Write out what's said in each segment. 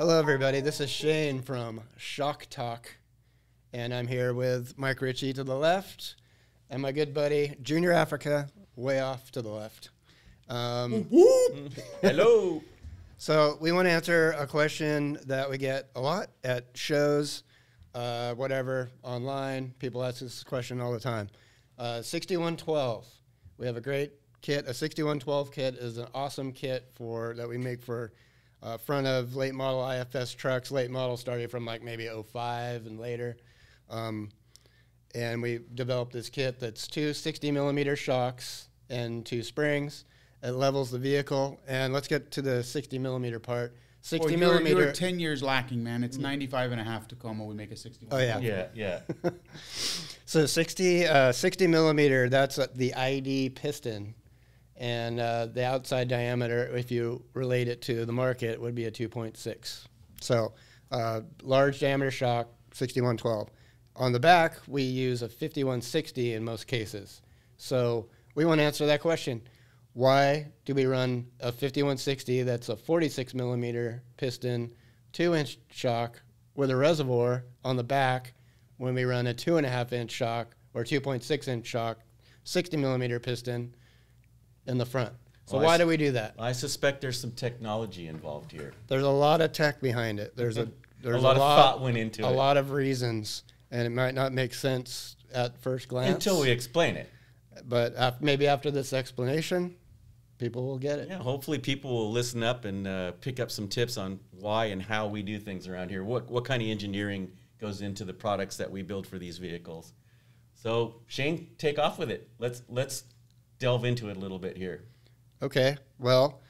Hello, everybody. This is Shane from Shock Talk, and I'm here with Mike Ritchie to the left, and my good buddy Junior Africa way off to the left. Hello. So we want to answer a question that we get a lot at shows, whatever, online. People ask this question all the time. 6112. We have a great kit. A 6112 kit is an awesome kit that we make for front of late model IFS trucks, late model starting from like maybe 05 and later. And we developed this kit that's two 60 millimeter shocks and two springs. It levels the vehicle. And let's get to the 60 millimeter part. 60 millimeter. You're 10 years lacking, man. It's 95 and a half Tacoma. We make a 61. Oh, yeah. Yeah. So 60 millimeter, that's the ID piston. And the outside diameter, if you relate it to the market, would be a 2.6. So large diameter shock, 6112. On the back, we use a 5160 in most cases. So we want to answer that question. Why do we run a 5160 that's a 46 millimeter piston, 2-inch shock with a reservoir on the back when we run a 2.5-inch shock or 2.6-inch shock, 60 millimeter piston in the front? So why do we do that? I suspect there's some technology involved here. There's a lot of tech behind it. There's a lot of thought went into it. A lot of reasons, and it might not make sense at first glance. Until we explain it. But maybe after this explanation, people will get it. Yeah, hopefully people will listen up and pick up some tips on why and how we do things around here. What kind of engineering goes into the products that we build for these vehicles. So Shane, take off with it. Let's delve into it a little bit here. Okay. Well,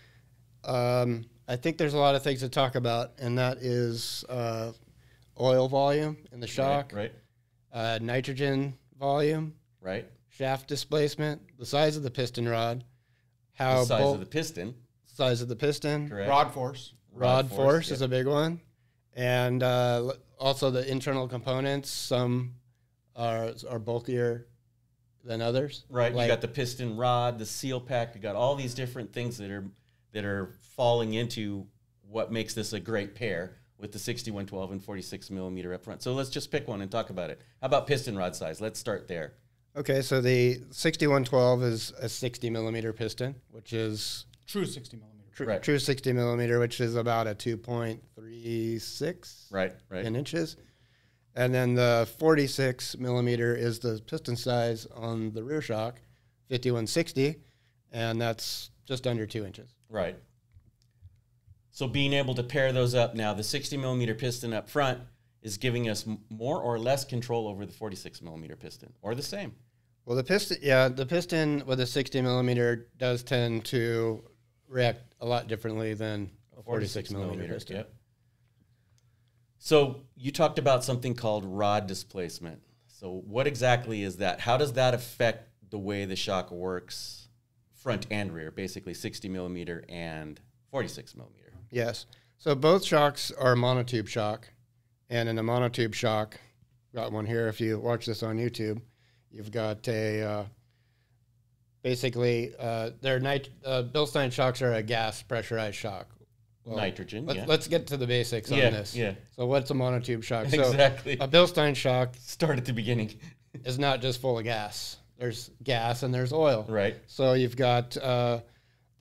I think there's a lot of things to talk about, and that is oil volume in the shock, right. Nitrogen volume, right, shaft displacement, the size of the piston rod, the size of the piston, correct. Rod force is a big one, and also the internal components. Some are bulkier than others. Right. You got the piston rod, the seal pack. You got all these different things that are falling into what makes this a great pair with the 6112 and 46 millimeter up front. So let's just pick one and talk about it. How about piston rod size? Let's start there. Okay, so the 6112 is a 60 millimeter piston, which is true 60 millimeter. True 60 millimeter, which is about a 2.36 in inches. And then the 46 millimeter is the piston size on the rear shock, 5160, and that's just under 2 inches. Right. So being able to pair those up now, the 60 millimeter piston up front is giving us more or less control over the 46 millimeter piston, or the same. Well, the piston with a 60 millimeter does tend to react a lot differently than a 46 millimeter piston. Yep. So you talked about something called rod displacement. So what exactly is that? How does that affect the way the shock works, front and rear, basically 60 millimeter and 46 millimeter? Yes. So both shocks are monotube shock. And in a monotube shock, got one here. If you watch this on YouTube, you've got a basically BILSTEIN shocks are a gas pressurized shock. Well, nitrogen. Let's get to the basics on this. Yeah. So what's a monotube shock? Exactly. So a BILSTEIN shock start at the beginning. is not just full of gas. There's gas and there's oil. Right. So you've got the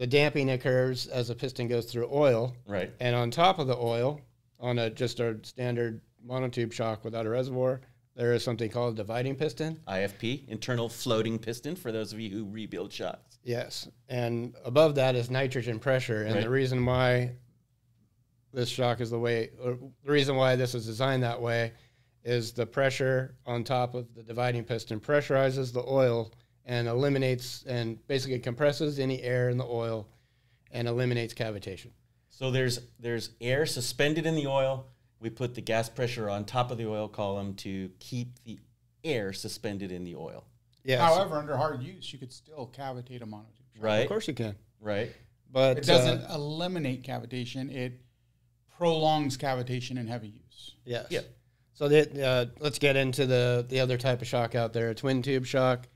damping occurs as a piston goes through oil. Right. And on top of the oil, on just a standard monotube shock without a reservoir, there is something called a dividing piston. IFP, internal floating piston, for those of you who rebuild shocks. Yes. And above that is nitrogen pressure. And the reason why this shock is the reason why this is designed that way is the pressure on top of the dividing piston pressurizes the oil and eliminates and basically compresses any air in the oil and eliminates cavitation. So there's air suspended in the oil. We put the gas pressure on top of the oil column to keep the air suspended in the oil. Yes. However, under hard use, you could still cavitate a monotube shock. Right. Of course you can. Right. But it doesn't eliminate cavitation. It prolongs cavitation in heavy use. Yes. Yeah. So let's get into the other type of shock out there, a twin tube shock.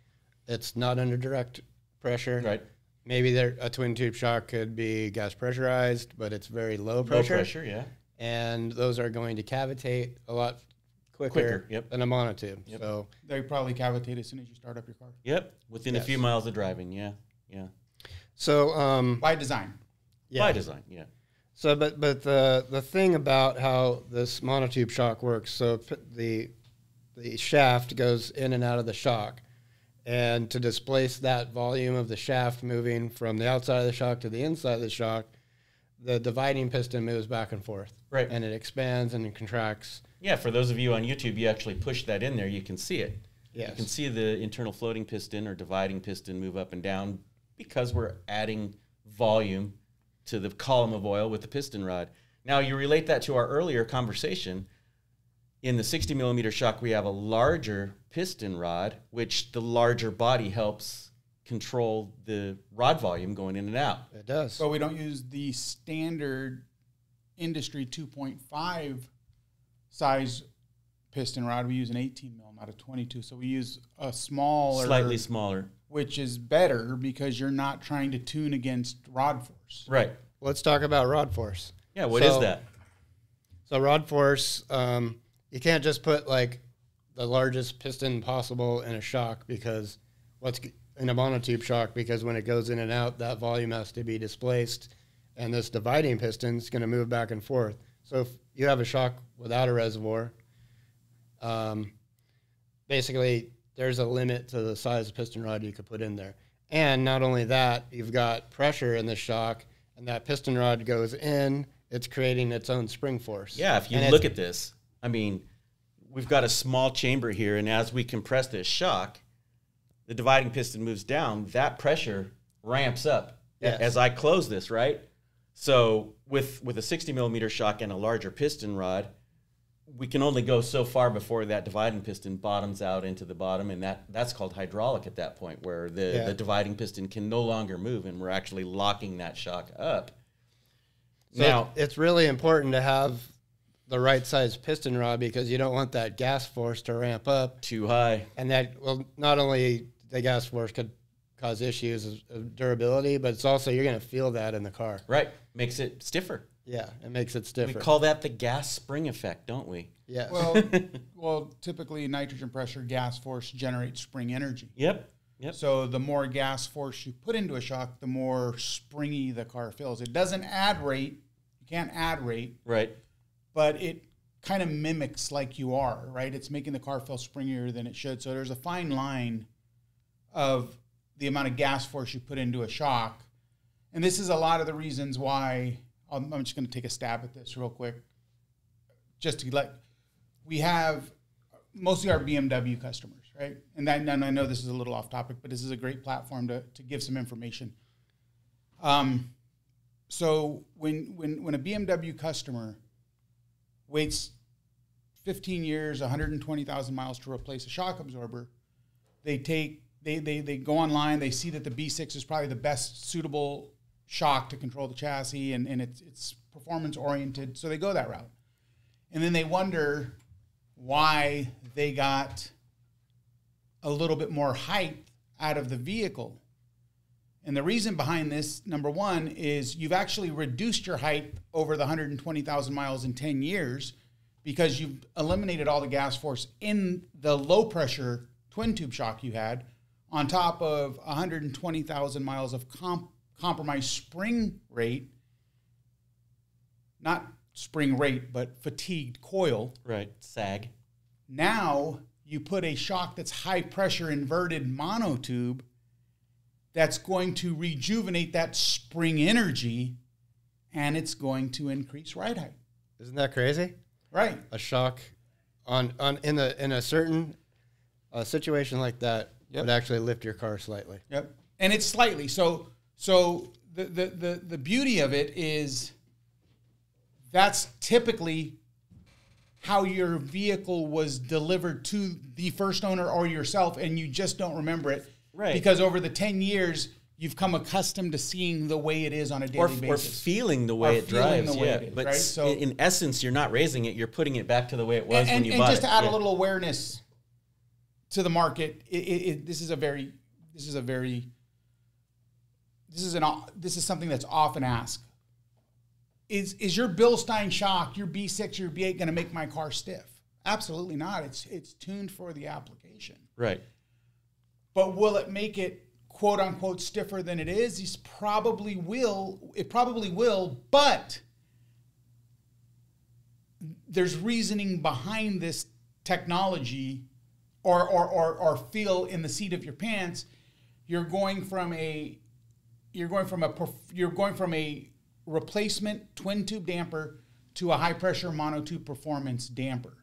It's not under direct pressure. Right. Maybe a twin tube shock could be gas pressurized, but it's very low pressure. Low pressure, yeah. and those are going to cavitate a lot quicker Yep. than a monotube. Yep. So They probably cavitate as soon as you start up your car. Yep. Within a Yes. few miles of driving. Yeah. By design. By design. Yeah. So, but the thing about how this monotube shock works, so the shaft goes in and out of the shock, and to displace that volume of the shaft moving from the outside of the shock to the inside of the shock, the dividing piston moves back and forth. Right. And it expands and it contracts. Yeah, for those of you on YouTube, you actually push that in there, you can see it. Yes. You can see the internal floating piston or dividing piston move up and down because we're adding volume to the column of oil with the piston rod. Now, you relate that to our earlier conversation. In the 60 millimeter shock, we have a larger piston rod, which the larger body helps control the rod volume going in and out. It does. So we don't use the standard industry 2.5 size piston rod. We use an 18 mil, not a 22. So we use a smaller, Slightly smaller. which is better because you're not trying to tune against rod force. Right. Let's talk about rod force. Yeah, what is that? So rod force, you can't just put like the largest piston possible in a shock because in a monotube shock, because when it goes in and out, that volume has to be displaced, and this dividing piston is going to move back and forth. So if you have a shock without a reservoir, basically there's a limit to the size of piston rod you could put in there. And not only that, you've got pressure in the shock, and that piston rod goes in, it's creating its own spring force. Yeah, if you look at this, I mean, we've got a small chamber here, and as we compress this shock, the dividing piston moves down, that pressure ramps up as I close this, right? So with a 60 millimeter shock and a larger piston rod, we can only go so far before that dividing piston bottoms out into the bottom, and that's called hydraulic at that point, where the dividing piston can no longer move, and we're actually locking that shock up. So now, it's really important to have the right size piston rod because you don't want that gas force to ramp up too high. And that, well, not only the gas force could cause issues of durability, but it's also, you're going to feel that in the car. Right. Makes it stiffer. Yeah, it makes it stiffer. We call that the gas spring effect, don't we? Yeah. Well, typically nitrogen pressure, gas force generates spring energy. Yep. So the more gas force you put into a shock, the more springy the car feels. It doesn't add rate. You can't add rate. Right. But it kind of mimics like you are, right? It's making the car feel springier than it should. So there's a fine line of the amount of gas force you put into a shock. And this is a lot of the reasons why, I'm just going to take a stab at this real quick. Just to we have mostly our BMW customers, right? And I know this is a little off topic, but this is a great platform to give some information. So when a BMW customer waits 15 years, 120,000 miles to replace a shock absorber, they go online, they see that the B6 is probably the best suitable shock to control the chassis, and it's performance oriented, so they go that route. And then they wonder why they got a little bit more height out of the vehicle. And the reason behind this, number one, is you've actually reduced your height over the 120,000 miles in 10 years because you've eliminated all the gas force in the low pressure twin tube shock you had, on top of 120,000 miles of compromised spring rate, not spring rate, but fatigued coil. Right. Sag. Now you put a shock that's high pressure inverted monotube that's going to rejuvenate that spring energy, and it's going to increase ride height. Isn't that crazy? Right. A shock in a certain situation like that would actually lift your car slightly. Yep. And it's slightly. So the beauty of it is that's typically how your vehicle was delivered to the first owner or yourself, and you just don't remember it. Right. Because over the 10 years, you've come accustomed to seeing the way it is on a daily basis. Or feeling the way it drives. But right? So, in essence, you're not raising it. You're putting it back to the way it was when you bought it. And just to add a little awareness to the market, this is something that's often asked. is your Bilstein shock, your B6 or your B8 going to make my car stiff? Absolutely not. It's tuned for the application. Right. But will it make it quote unquote stiffer than it is? It probably will, but there's reasoning behind this technology or feel in the seat of your pants. You're going from a replacement twin tube damper to a high pressure monotube performance damper,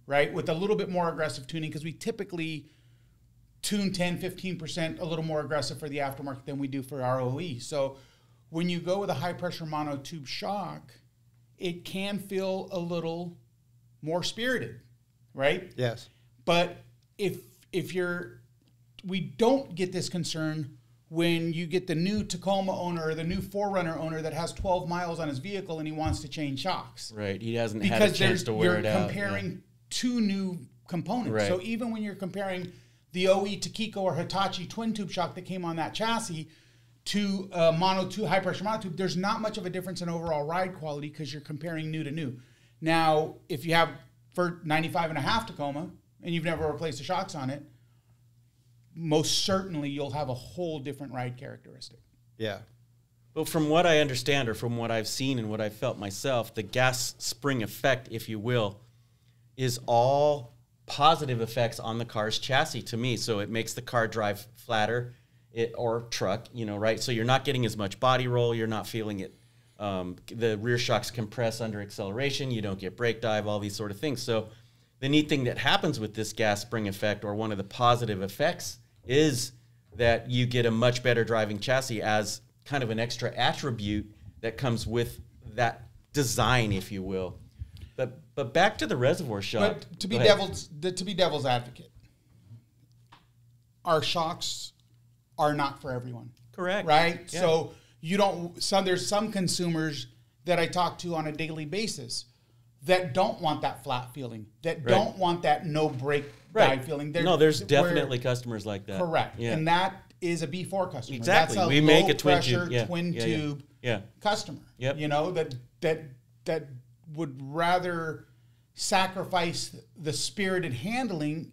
right? With a little bit more aggressive tuning, because we typically tune 10-15% a little more aggressive for the aftermarket than we do for our OE. So when you go with a high pressure monotube shock, it can feel a little more spirited, right? Yes. But we don't get this concern when you get the new Tacoma owner or the new 4Runner owner that has 12 miles on his vehicle and he wants to change shocks. Right. He hasn't had a chance to wear it out. Because you're comparing two new components. Right. So even when you're comparing the OE Takiko or Hitachi twin tube shock that came on that chassis to high pressure monotube, there's not much of a difference in overall ride quality because you're comparing new to new. Now, if you have for 95.5 Tacoma and you've never replaced the shocks on it, most certainly you'll have a whole different ride characteristic. Yeah. But from what I understand, or from what I've seen and what I've felt myself, the gas spring effect, if you will, is all positive effects on the car's chassis to me. So it makes the car drive flatter, or truck, right? So you're not getting as much body roll. You're not feeling it. The rear shocks compress under acceleration. You don't get brake dive, all these sort of things. So the neat thing that happens with this gas spring effect, or one of the positive effects, is that you get a much better driving chassis as kind of an extra attribute that comes with that design, if you will. But back to the Reservoir shock. But to be devil's advocate, our shocks are not for everyone. Correct. Right? Yeah. So there's some consumers that I talk to on a daily basis that don't want that flat feeling, that don't want that no brake dive feeling. There's definitely customers like that. Correct. Yeah. And that is a B4 customer. Exactly. That's we make a twin tube, twin tube customer. Yep. That would rather sacrifice the spirited handling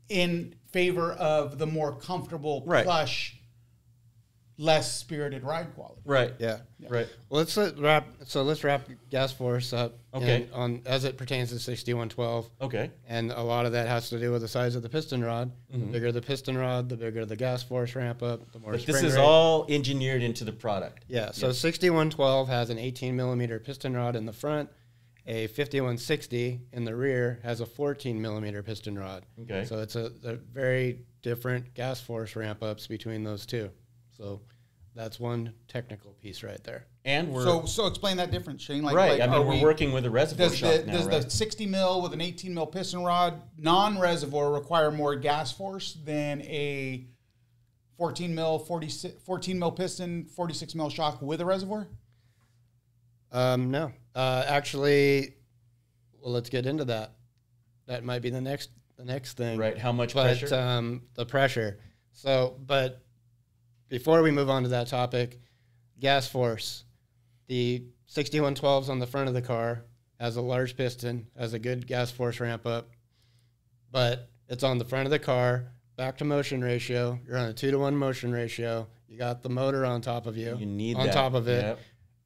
in favor of the more comfortable, plush, less spirited ride quality. Right. Yeah. Right. Well, let's wrap gas force up. Okay. On as it pertains to 6112. Okay. And a lot of that has to do with the size of the piston rod. Mm-hmm. The bigger the piston rod, the bigger the gas force ramp up, the more spring this is rate. all engineered into the product. Yeah. So 6112 has an 18 millimeter piston rod in the front. A 5160 in the rear has a 14 millimeter piston rod. Okay. So it's a very different gas force ramp ups between those two. So that's one technical piece right there. And we're so explain that difference, Shane. We're working with a reservoir shock now. Does the 60 mil with an 18 mil piston rod non-reservoir require more gas force than a 14 mil piston, 46 mil shock with a reservoir? No. Actually, well, let's get into that. That might be the next thing. Right. How much pressure? The pressure. So, but before we move on to that topic, gas force. The 6112s on the front of the car has a large piston, has a good gas force ramp up, but it's on the front of the car, back to motion ratio. You're on a 2-to-1 motion ratio. You got the motor on top of you. You need on that. top of it.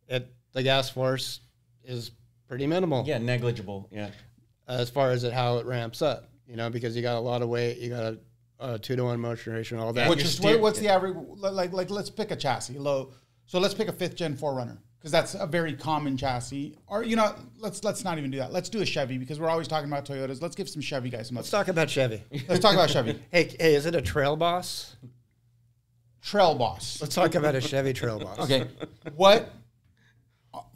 Yep. The gas force is pretty minimal. Yeah, negligible. Yeah. As far as how it ramps up, because you got a lot of weight, you got a 2-to-1 motion ratio and all that. Which is what's the average? Like let's pick a chassis low. So let's pick a 5th gen 4Runner because that's a very common chassis. Or let's not even do that. Let's do a Chevy because we're always talking about Toyotas. Let's give some Chevy guys some. Let's talk about Chevy. Let's talk about Chevy. Hey, is it a Trail Boss? Trail Boss. Let's talk about a Chevy Trail Boss. Okay. What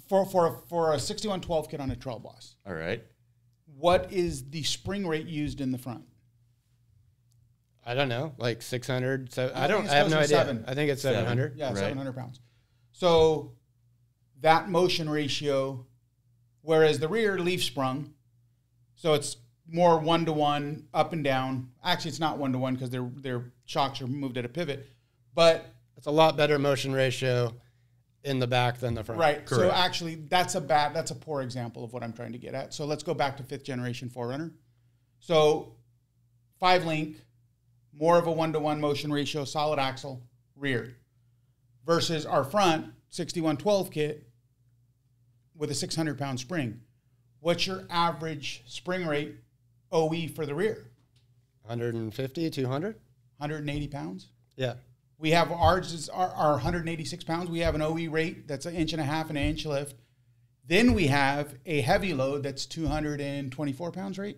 for a 6112 kit on a Trail Boss? All right. What is the spring rate used in the front? I don't know, like 600. So I have no idea. I think it's 700. Yeah, 700 pounds. So that motion ratio, whereas the rear leaf sprung, so it's more 1-to-1 up and down. Actually, it's not 1-to-1 because their shocks are moved at a pivot, but it's a lot better motion ratio in the back than the front. Right. So Correct. actually, that's a poor example of what I'm trying to get at. So let's go back to 5th generation 4Runner. So 5-link, more of a 1-to-1 motion ratio, solid axle, rear, versus our front 6112 kit with a 600-pound spring. What's your average spring rate OE for the rear? 150, 200? 180 pounds. Yeah. We have ours is our 186 pounds. We have an OE rate that's 1.5 inches and an inch lift. Then we have a heavy load that's 224 pounds rate.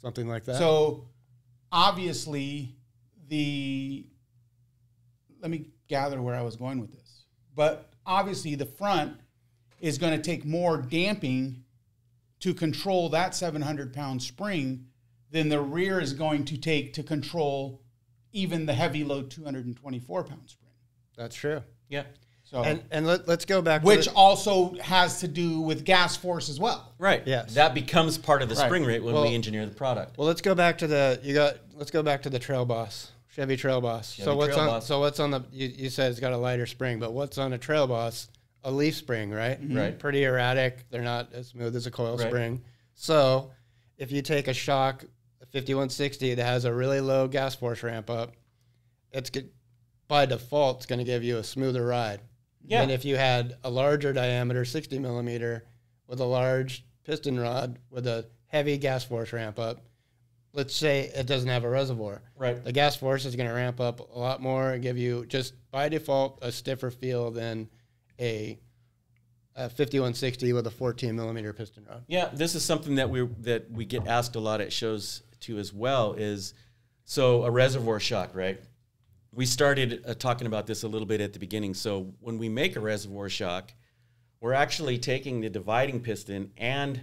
Something like that. So obviously let me gather where I was going with this. But obviously the front is going to take more damping to control that 700-pound spring than the rear is going to take to control even the heavy load 224-pound spring. That's true. Yeah. So And let's go back which to also has to do with gas force as well. Right. Yes. That becomes part of the Right. spring rate when Well- we engineer the product. Well, let's go back to the Trail Boss, Chevy Trail Boss. Chevy Trail Boss. So what's on the? You said it's got a lighter spring, but what's on a Trail Boss? A leaf spring, right? Right. Pretty erratic. They're not as smooth as a coil Right. spring. So if you take a shock, a 5160 that has a really low gas force ramp up, by default it's going to give you a smoother ride. Yeah. And if you had a larger diameter, 60 millimeter, with a large piston rod with a heavy gas force ramp up, let's say it doesn't have a reservoir. Right. The gas force is going to ramp up a lot more and give you just by default a stiffer feel than a 5160 with a 14 millimeter piston rod. Yeah, this is something that we get asked a lot at shows too as well. Is so a reservoir shock, right? We started talking about this a little bit at the beginning. So when we make a reservoir shock, we're actually taking the dividing piston and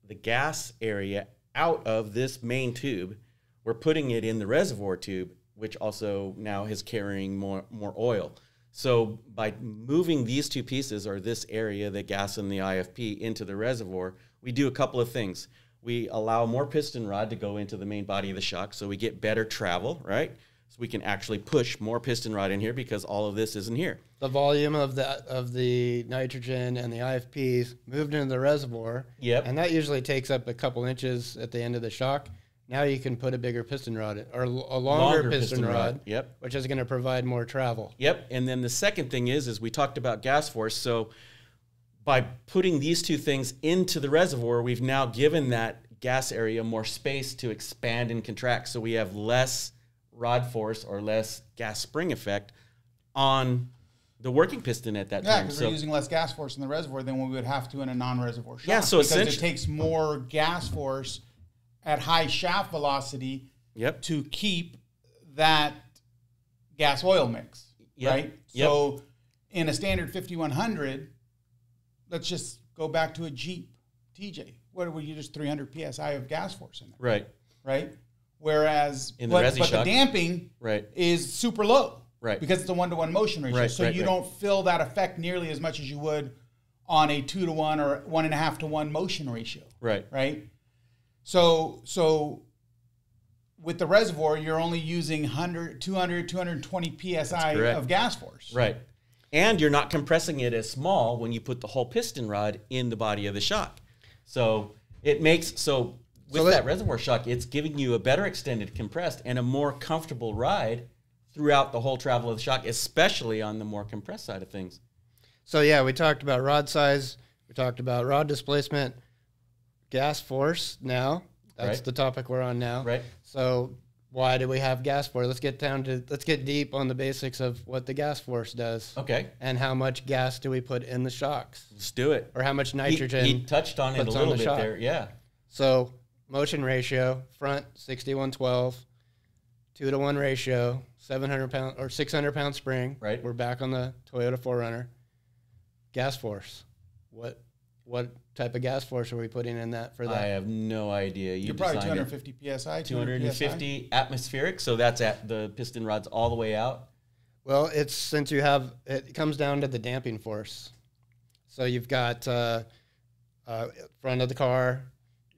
the gas area out of this main tube. We're putting it in the reservoir tube, which also now is carrying more oil. So by moving these two pieces, or this area, the gas and the IFP, into the reservoir, we do a couple of things. We allow more piston rod to go into the main body of the shock, so we get better travel, right? So we can actually push more piston rod in here because all of this isn't here. The volume of the nitrogen and the IFPs moved into the reservoir. Yep. And that usually takes up a couple inches at the end of the shock. Now you can put a bigger piston rod in, or a longer piston rod, Yep. which is going to provide more travel. Yep. And then the second thing is we talked about gas force. So by putting these two things into the reservoir, we've now given that gas area more space to expand and contract. So we have less rod force or less gas spring effect on the working piston at that Yeah, time. because we're using less gas force in the reservoir than we would have to in a non-reservoir shock. Yeah, so because essentially, it takes more gas force at high shaft velocity yep. to keep that gas oil mix, Yep. right? Yep. So in a standard 5100, let's just go back to a Jeep TJ. What were you just 300 psi of gas force in there, Right. right? Whereas, In the resi but shock. the damping Right. is super low, Right. Because it's a 1-to-1 motion ratio, Right, so right, you right. don't feel that effect nearly as much as you would on a 2-to-1 or 1.5-to-1 motion ratio, Right. right? So with the reservoir, you're only using 100, 200, 220 psi correct. of gas force. Right. And you're not compressing it as small when you put the whole piston rod in the body of the shock. So it makes, with that reservoir shock, it's giving you a better extended compressed and a more comfortable ride throughout the whole travel of the shock, especially on the more compressed side of things. So yeah, we talked about rod size. We talked about rod displacement, gas force now. That's Right. the topic we're on now. Right. So why do we have gas force? Let's get deep on the basics of what the gas force does. Okay. And how much gas do we put in the shocks? Let's do it. Or how much nitrogen? He touched on it a puts on little the bit shock. there. Yeah. So motion ratio, front 6112, 2-to-1 ratio, 700 pound or 600 pound spring. Right. We're back on the Toyota 4Runner. Gas force. What type of gas force are we putting in that for that? I have no idea. You're probably 250 psi, 250 atmospheric, so that's at the piston rods all the way out. Well, it's since you have it comes down to the damping force. So you've got front of the car.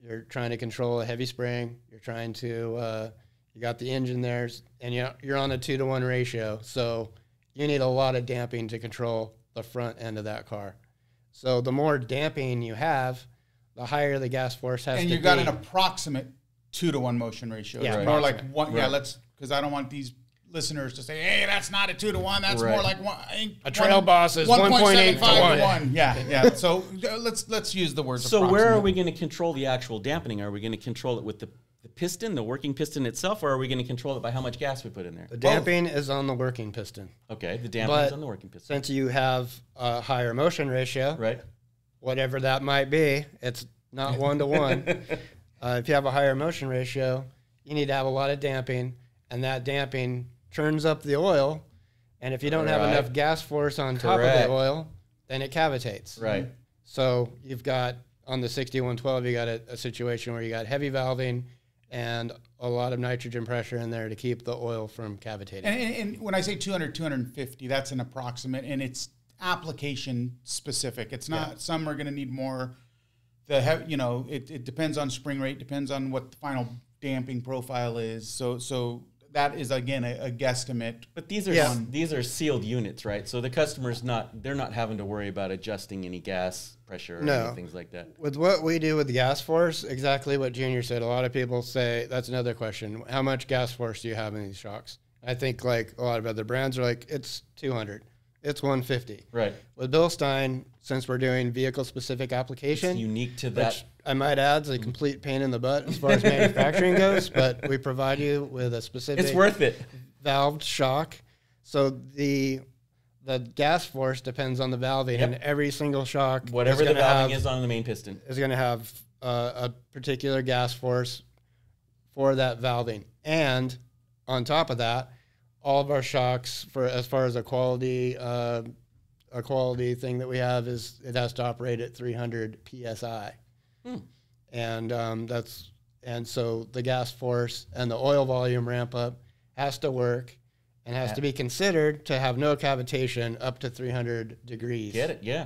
You're trying to control a heavy spring. You're trying to you got the engine there, and you're on a 2-to-1 ratio. So you need a lot of damping to control the front end of that car. So the more damping you have, the higher the gas force has to be. And you got an approximate 2-to-1 motion ratio. Yeah, It's more like one. Right. Yeah, let's, because I don't want these listeners to say, hey, that's not a 2-to-1. That's more like one. A trail boss is 1.8 to 1. Yeah. So let's use the words. So where are approximate. we going to control the actual dampening? Are we going to control it with the piston, the working piston itself, or are we going to control it by how much gas we put in there? The damping is on the working piston. Okay, the damping is on the working piston. Since you have a higher motion ratio, Right. whatever that might be, it's not 1-to-1. If you have a higher motion ratio, you need to have a lot of damping, and that damping turns up the oil. And if you don't have enough gas force on top of the oil, then it cavitates. Right. So you've got, on the 6112, you got a situation where you got heavy valving and a lot of nitrogen pressure in there to keep the oil from cavitating. And when I say 200, 250, that's an approximate, and it's application specific. It's not, some are going to need more. It depends on spring rate, depends on what the final damping profile is. So that is, again, a guesstimate. But these are sealed units, right? So the customer's they're not having to worry about adjusting any gas pressure or things like that. With what we do with the gas force, exactly what Junior said, a lot of people say, that's another question, how much gas force do you have in these shocks? I think like a lot of other brands are like, it's 200, it's 150. Right. With BILSTEIN, since we're doing vehicle-specific application, It's unique to that. which I might add is a complete pain in the butt as far as manufacturing goes, but we provide you with a specific It's worth it. valved shock. So the gas force depends on the valving, and every single shock, Whatever the valving is on the main piston. is going to have a particular gas force for that valving. And on top of that, all of our shocks, for as far as a quality thing that we have, is it has to operate at 300 psi. And so the gas force and the oil volume ramp up has to work and has to be considered to have no cavitation up to 300 degrees. Get it? Yeah.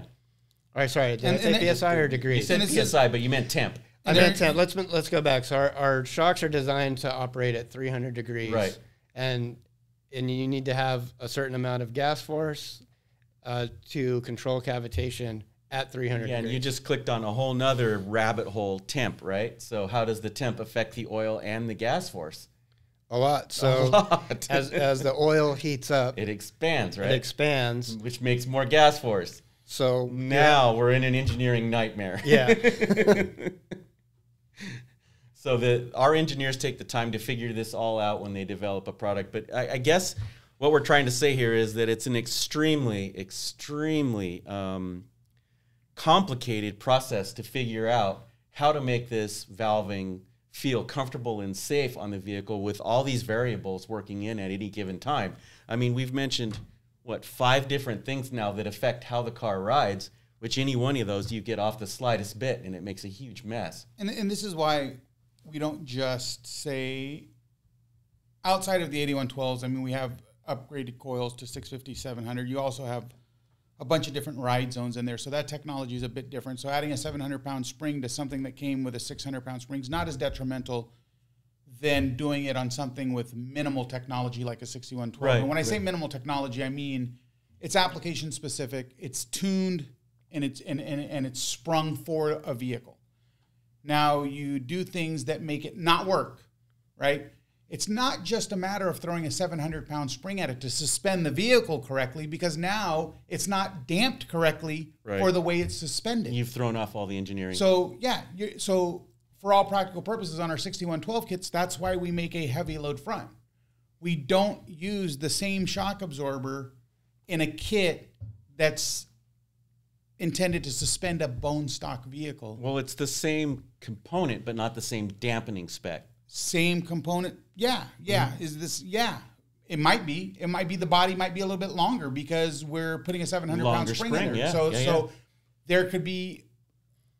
All right, sorry, did I say PSI or You degrees? said PSI, but you meant temp. I meant temp. Let's go back. So our shocks are designed to operate at 300 degrees. Right. And you need to have a certain amount of gas force to control cavitation at 300 Yeah, and degrees. you just clicked on a whole nother rabbit hole, temp, right? So how does the temp affect the oil and the gas force? A lot. So lot. as the oil heats up, It expands, right? it expands. Which makes more gas force. So Now we're in an engineering nightmare. yeah. So our engineers take the time to figure this all out when they develop a product. But I guess what we're trying to say here is that it's an extremely, extremely complicated process to figure out how to make this valving feel comfortable and safe on the vehicle with all these variables working in at any given time. I mean, we've mentioned, 5 different things now that affect how the car rides, which any one of those you get off the slightest bit and it makes a huge mess. And this is why we don't just say, outside of the 8112s, I mean, we have upgraded coils to 650, 700. You also have a bunch of different ride zones in there. So that technology is a bit different. So adding a 700-pound spring to something that came with a 600-pound spring is not as detrimental than doing it on something with minimal technology like a 6112. Right, And when I say minimal technology, I mean it's application specific, it's tuned, and it's sprung for a vehicle. Now you do things that make it not work, right? It's not just a matter of throwing a 700-pound spring at it to suspend the vehicle correctly, because now it's not damped correctly for the way it's suspended. You've thrown off all the engineering. So yeah, so for all practical purposes on our 6112 kits, that's why we make a heavy load front. We don't use the same shock absorber in a kit that's intended to suspend a bone stock vehicle. Well, it's the same component, but not the same dampening spec. Same component. Yeah. Is this? Yeah. It might be. It might be the body might be a little bit longer because we're putting a 700-pound spring in there. Yeah. So there could be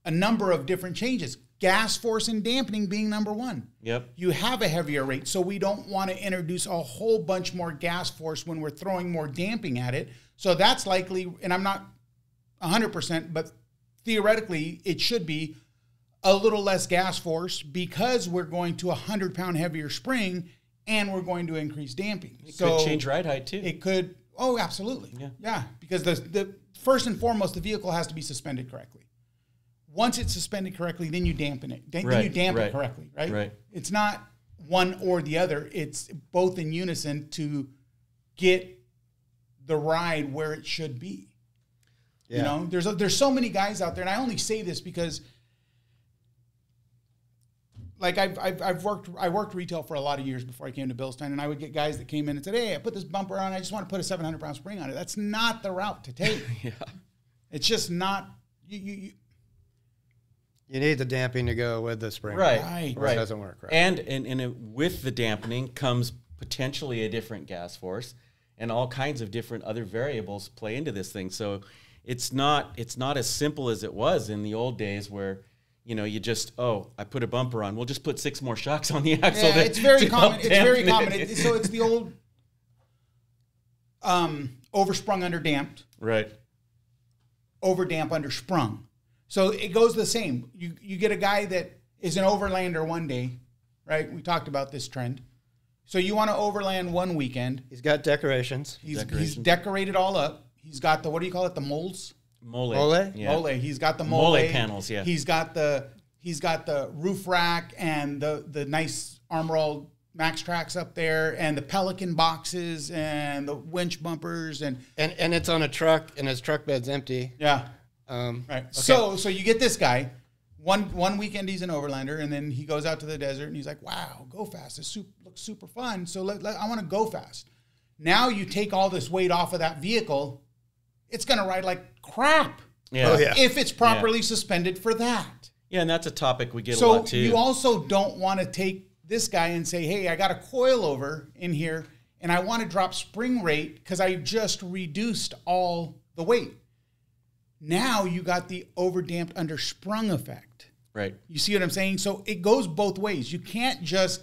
a number of different changes. Gas force and dampening being number one. Yep. You have a heavier rate, so we don't want to introduce a whole bunch more gas force when we're throwing more damping at it. So that's likely, and I'm not 100%, but theoretically it should be a little less gas force because we're going to a 100-pound heavier spring and we're going to increase damping. It could change ride height too. It could. Oh, absolutely. Yeah. Because the first and foremost, the vehicle has to be suspended correctly. Once it's suspended correctly, then you dampen it. Then you dampen it correctly, right? Right. It's not one or the other. It's both in unison to get the ride where it should be. Yeah. You know, there's so many guys out there, and I only say this because, like, I worked retail for a lot of years before I came to BILSTEIN, and I would get guys that came in and said, "Hey, I put this bumper on. I just want to put a 700-pound spring on it." That's not the route to take. Yeah. It's just not. You need the damping to go with the spring. Right. Or it doesn't work right. And with the dampening comes potentially a different gas force, and all kinds of different other variables play into this thing. So it's not as simple as it was in the old days where, you know, you just, I put a bumper on. We'll just put 6 more shocks on the axle. Yeah, it's very common. It's very common. So it's the old oversprung under damped. Right. Overdamp under sprung. So it goes the same. You get a guy that is an overlander one day, right? We talked about this trend. So you want to overland one weekend. He's got decorations. He's decorated all up. He's got the, what do you call it? The molds? Mole. Yeah. Mole. He's got the mole panels, yeah. He's got the roof rack and the nice Armor Max Tracks up there, and the Pelican boxes and the winch bumpers and it's on a truck, and his truck bed's empty. Yeah. Right. Okay. So you get this guy. One weekend he's an overlander, and then he goes out to the desert, and he's like, "Wow, go fast! This looks super fun. So I want to go fast." Now you take all this weight off of that vehicle, it's going to ride like crap. Yeah. Oh, yeah. If it's properly suspended for that. Yeah, and that's a topic we get a lot too. So you also don't want to take this guy and say, "Hey, I got a coilover in here, and I want to drop spring rate because I just reduced all the weight." Now you got the overdamped undersprung effect. Right. You see what I'm saying? So it goes both ways. You can't just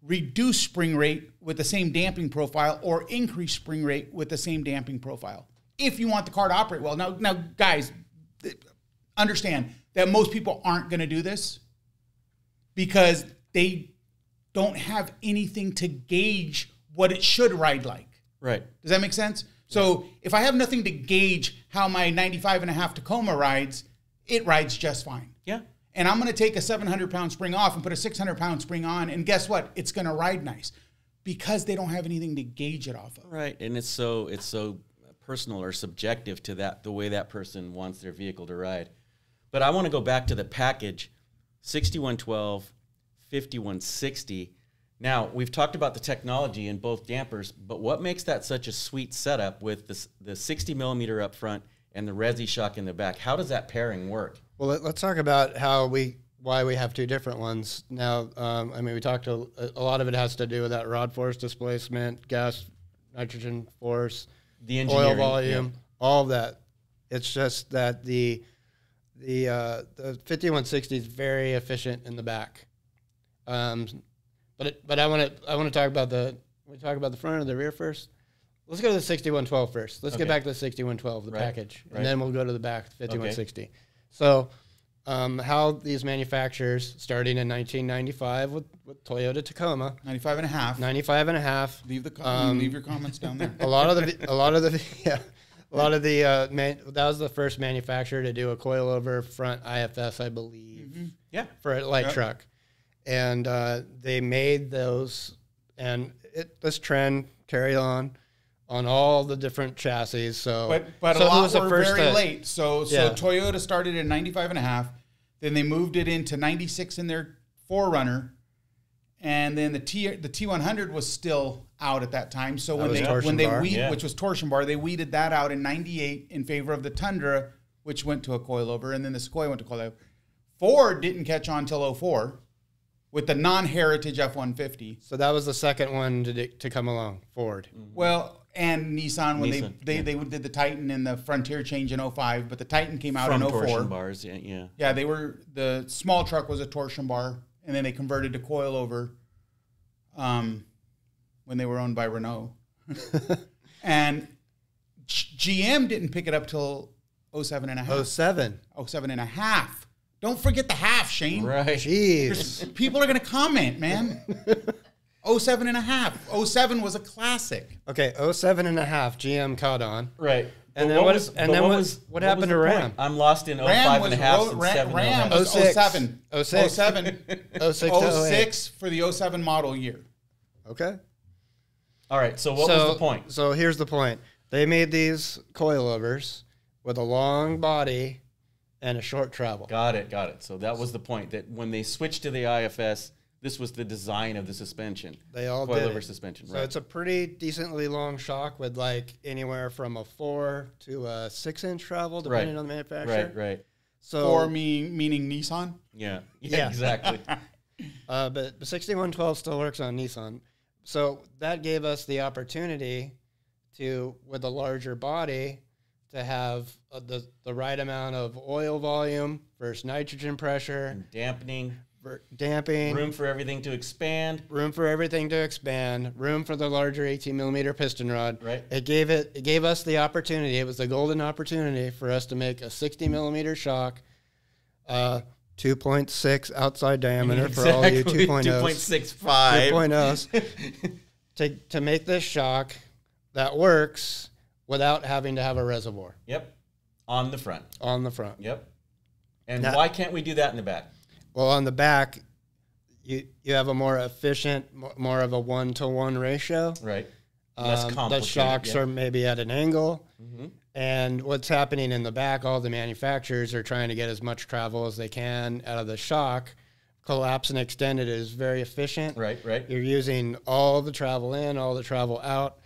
reduce spring rate with the same damping profile or increase spring rate with the same damping profile if you want the car to operate well. Now guys, understand that most people aren't going to do this because they don't have anything to gauge what it should ride like. Right. Does that make sense? So if I have nothing to gauge how my 95.5 Tacoma rides, it rides just fine. Yeah. And I'm going to take a 700-pound spring off and put a 600-pound spring on, and guess what? It's going to ride nice because they don't have anything to gauge it off of. Right. And it's so personal or subjective to the way that person wants their vehicle to ride. But I want to go back to the package 6112, 5160. Now, we've talked about the technology in both dampers, but what makes that such a sweet setup with the 60 millimeter up front and the Resi shock in the back? How does that pairing work? Well, let's talk about why we have 2 different ones. Now, I mean, we talked a lot of it has to do with that rod force displacement, gas, nitrogen force, the oil volume, all of that. It's just that the 5160 is very efficient in the back. But I want to talk about the front or the rear first. Let's go to the 6112 first. Let's get back to the 6112, the package, and then we'll go to the back 5160. Okay. So, how these manufacturers, starting in 1995 with Toyota Tacoma, 95.5. Leave your comments down there. that was the first manufacturer to do a coilover front IFS, I believe. Mm-hmm. Yeah, for a light truck. And they made those, and this trend carried on all the different chassis. So, but so a lot were very late. So yeah. Toyota started in 95.5, then they moved it into 96 in their 4Runner, and then the T100 was still out at that time. So which was torsion bar, they weeded that out in 98 in favor of the Tundra, which went to a coilover, and then the Sequoia went to coilover. Ford didn't catch on till 04. With the non-heritage F-150. So that was the second one to come along, Ford. Mm-hmm. Well, and Nissan when they did the Titan and the Frontier change in 05, but the Titan came out in 04. Torsion bars, yeah. Yeah, the small truck was a torsion bar, and then they converted to coilover when they were owned by Renault. And GM didn't pick it up till 07 and a half. 07 and a half. Don't forget the half, Shane. Right. Jeez. People are going to comment, man. 07 and a half. 07 was a classic. Okay, 07 and a half, GM caught on. Right. And But then what was- and but then what was- what what happened was to the RAM? point? I'm lost in Ram 05 was and a half ro- and Ram, 7 Ram and a half. was 06. 07. 06. 07. 06 to 08. 06 for the 07 model year. Okay. All right, so what was the point? So here's the point. They made these coilovers with a long body and a short travel. Got it. So that was the point, that when they switched to the IFS, this was the design of the suspension. They all did coilover it. suspension, So right? it's a pretty decently long shock with like anywhere from a 4 to a 6-inch travel, depending on the manufacturer. Right. So For me, meaning Nissan. Yeah, Yeah. exactly. But the 6112 still works on Nissan. So that gave us the opportunity to, with a larger body, to have the right amount of oil volume versus nitrogen pressure, And dampening, damping, room for everything to expand. room for everything to expand, room for the larger 18 millimeter piston rod. Right. It gave us the opportunity. It was the golden opportunity for us to make a 60 millimeter shock, 2.6 outside diameter for all you 2.0s. 2.65. To make this shock that works without having to have a reservoir Yep, on the front. on the front. Yep. And Now- why can't we do that in the back? Well, on the back, you have a more efficient, more of a 1-to-1 ratio. Right. Less The complicated. shocks yeah. are maybe at an angle. Mhm. And what's happening in the back, all the manufacturers are trying to get as much travel as they can out of the shock. Collapse and extended is very efficient. Right. You're using all the travel in, all the travel out.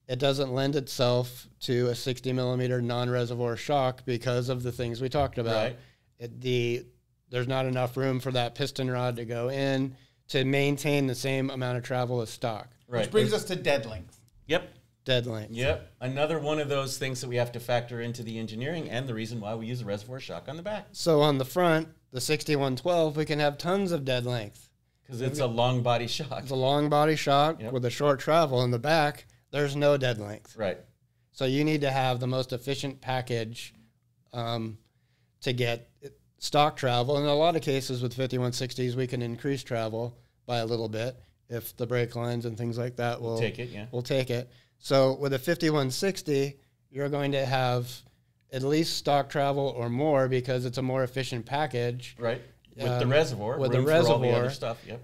It doesn't lend itself to a 60 millimeter non-reservoir shock because of the things we talked about. Right. There's not enough room for that piston rod to go in to maintain the same amount of travel as stock. Right. Which brings us to dead length. Yep. Dead length. Yep. Another one of those things that we have to factor into the engineering and the reason why we use a reservoir shock on the back. So on the front, the 6112, we can have tons of dead length. Because it's a long body shock. It's a long body shock Yep. with a short travel. In the back, there's no dead length. Right. So you need to have the most efficient package to get stock travel. In a lot of cases with 5160s, we can increase travel by a little bit if the brake lines and things like that will Take it, yeah. We'll take it. So with a 5160, you're going to have at least stock travel or more because it's a more efficient package. Right. With the reservoir. With the room for all the reservoir. other stuff. Yep.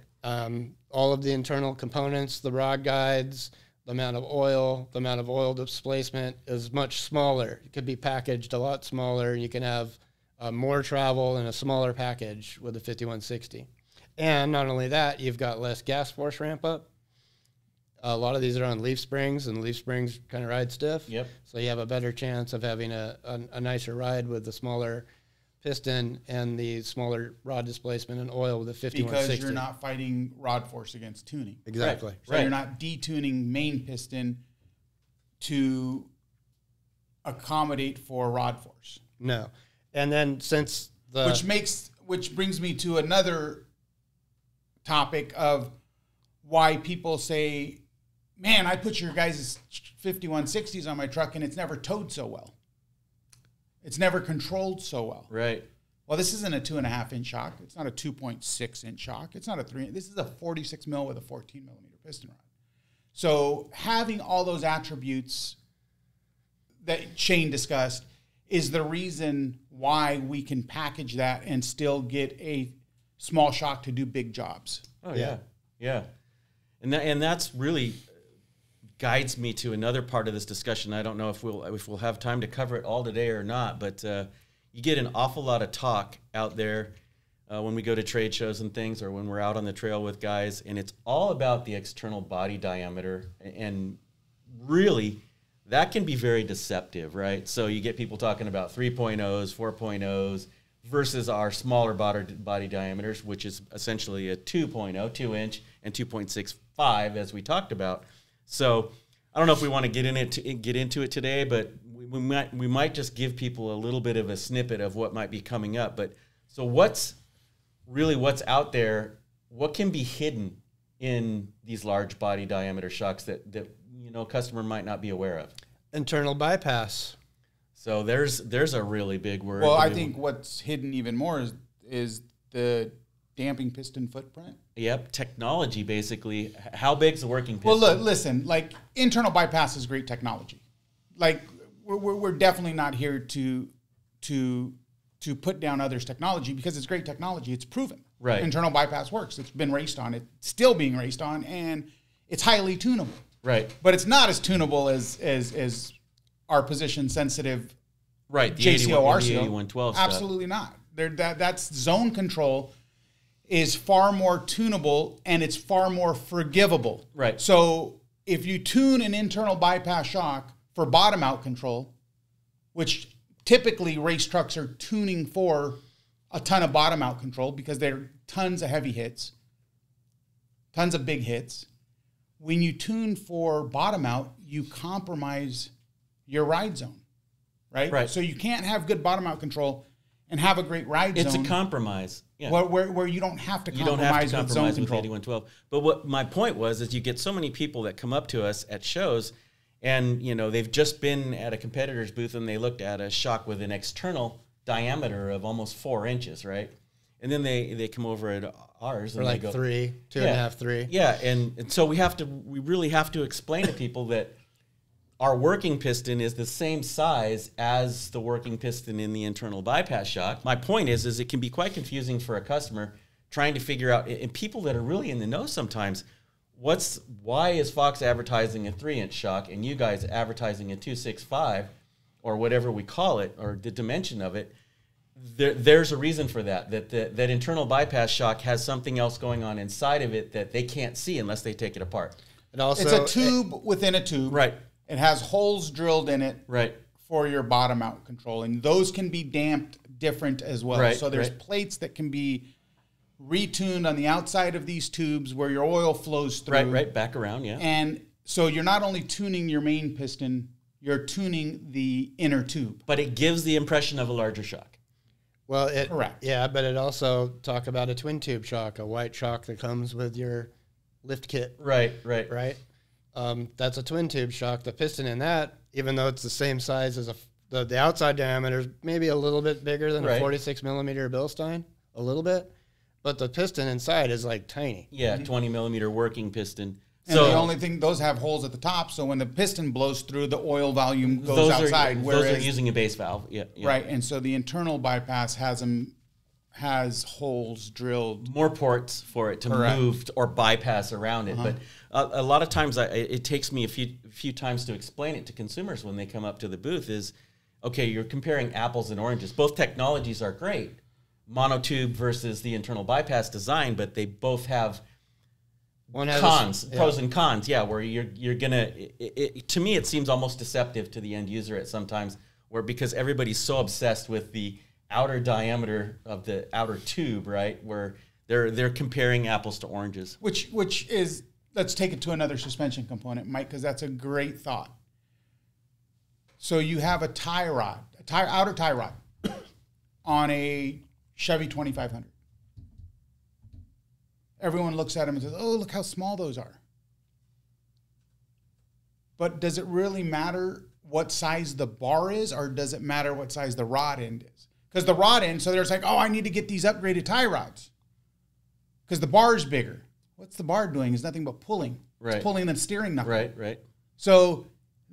All of the internal components, the rod guides, the amount of oil displacement is much smaller. It could be packaged a lot smaller. You can have more travel in a smaller package with a 5160. And not only that, you've got less gas force ramp up. A lot of these are on leaf springs, and leaf springs kind of ride stiff. Yep. So you have a better chance of having a nicer ride with the smaller piston and the smaller rod displacement and oil with the 5160. Because you're not fighting rod force against tuning. Exactly. So you're not detuning main piston to accommodate for rod force. No. And then since Which brings me to another topic of why people say, man, I put your guys' 5160s on my truck and it's never towed so well. It's never controlled so well. Right. Well, this isn't a 2.5-inch shock. It's not a 2.6-inch shock. It's not a 3. This is a 46 mil with a 14 millimeter piston rod. So having all those attributes that Shane discussed is the reason why we can package that and still get a small shock to do big jobs. Oh yeah. And that's really guides me to another part of this discussion. I don't know if we'll have time to cover it all today or not, but you get an awful lot of talk out there when we go to trade shows and things, or when we're out on the trail with guys, and it's all about the external body diameter, and really that can be very deceptive, right? So you get people talking about 3.0s, 4.0s versus our smaller body diameters, which is essentially a 2.0, 2-inch, and 2.65, as we talked about. So I don't know if we want to get into it today, but we might just give people a little bit of a snippet of what might be coming up. But so what's out there? What can be hidden in these large body diameter shocks that a customer might not be aware of? internal bypass. So there's a really big word. Well, I think what's hidden even more is the damping piston footprint. Yep, technology basically. How big's the working piston? Well, look, listen, like internal bypass is great technology. like we're definitely not here to put down others' technology, because it's great technology. It's proven. Right. Internal bypass works. It's been raced on. It's still being raced on, and it's highly tunable. Right. But it's not as tunable as our position sensitive. Right. The JCO RCO. 8112 stuff. Absolutely not. That's zone control is far more tunable, and it's far more forgivable. Right. So if you tune an internal bypass shock for bottom out control, which typically race trucks are tuning for a ton of bottom out control because they're tons of heavy hits, tons of big hits. When you tune for bottom out, you compromise your ride zone, right? Right. So you can't have good bottom out control and have a great ride It's zone. a compromise. Yeah. Where you don't have to compromise with zone control. 8112. But what my point was is you get so many people that come up to us at shows, and they've just been at a competitor's booth and they looked at a shock with an external diameter of almost 4 inches, right? And then they come over at ours and Or like they go 3, 2.5, 3. Yeah, and so we really have to explain to people that our working piston is the same size as the working piston in the internal bypass shock. My point is it can be quite confusing for a customer trying to figure out, and people that are really in the know sometimes, why is Fox advertising a 3-inch shock and you guys advertising a 265 or whatever we call it, or the dimension of it? There's a reason for that. That internal bypass shock has something else going on inside of it that they can't see unless they take it apart. And also, It's a tube within a tube. Right. It has holes drilled in it. Right. For your bottom out control, and those can be damped different as well. Right, so there's right. plates that can be retuned on the outside of these tubes where your oil flows through. Right, back around, yeah. And so you're not only tuning your main piston, you're tuning the inner tube. But it gives the impression of a larger shock. well, Correct. Yeah, but it also talk about a twin tube shock, a white shock that comes with your lift kit, Right. right? That's a twin tube shock. The piston in that, even though it's the same size as the outside diameter is maybe a little bit bigger than Right. a 46 millimeter BILSTEIN, a little bit, but the piston inside is like tiny. Yeah, 20 millimeter working piston. And the only thing, those have holes at the top, so when the piston blows through, the oil volume goes outside. Those are using a base valve. Yeah. Right, and so the internal bypass has holes drilled. More ports for it to move or bypass around it. But a lot of times it takes me a few times to explain it to consumers when they come up to the booth is, okay, you're comparing apples and oranges. Both technologies are great, monotube versus the internal bypass design, but they both have One has pros and cons. Yeah, where you're gonna. To me, it seems almost deceptive to the end user at sometimes, because everybody's so obsessed with the outer diameter of the outer tube, right? Where they're comparing apples to oranges. Which is, let's take it to another suspension component, Mike, because that's a great thought. So you have a tie rod, outer tie rod on a Chevy 2500. Everyone looks at them and says, oh, look how small those are. But does it really matter what size the bar is, or does it matter what size the rod end is? Because the rod end, so there's like, oh, I need to get these upgraded tie rods because the bar is bigger. What's the bar doing? It's nothing but pulling. Right. It's pulling the steering knuckle. Right. So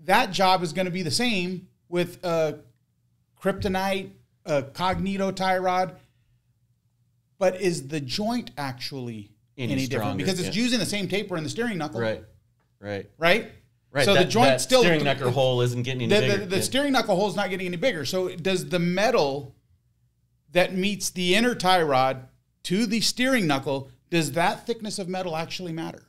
that job is going to be the same with a Kryptonite, a Cognito tie rod. But is the joint actually any different? Stronger, Because it's using the same taper in the steering knuckle. Right. Right? Right. So the joint still, steering knuckle hole isn't getting any bigger. The steering knuckle hole is not getting any bigger. So does the metal that meets the inner tie rod to the steering knuckle, does that thickness of metal actually matter?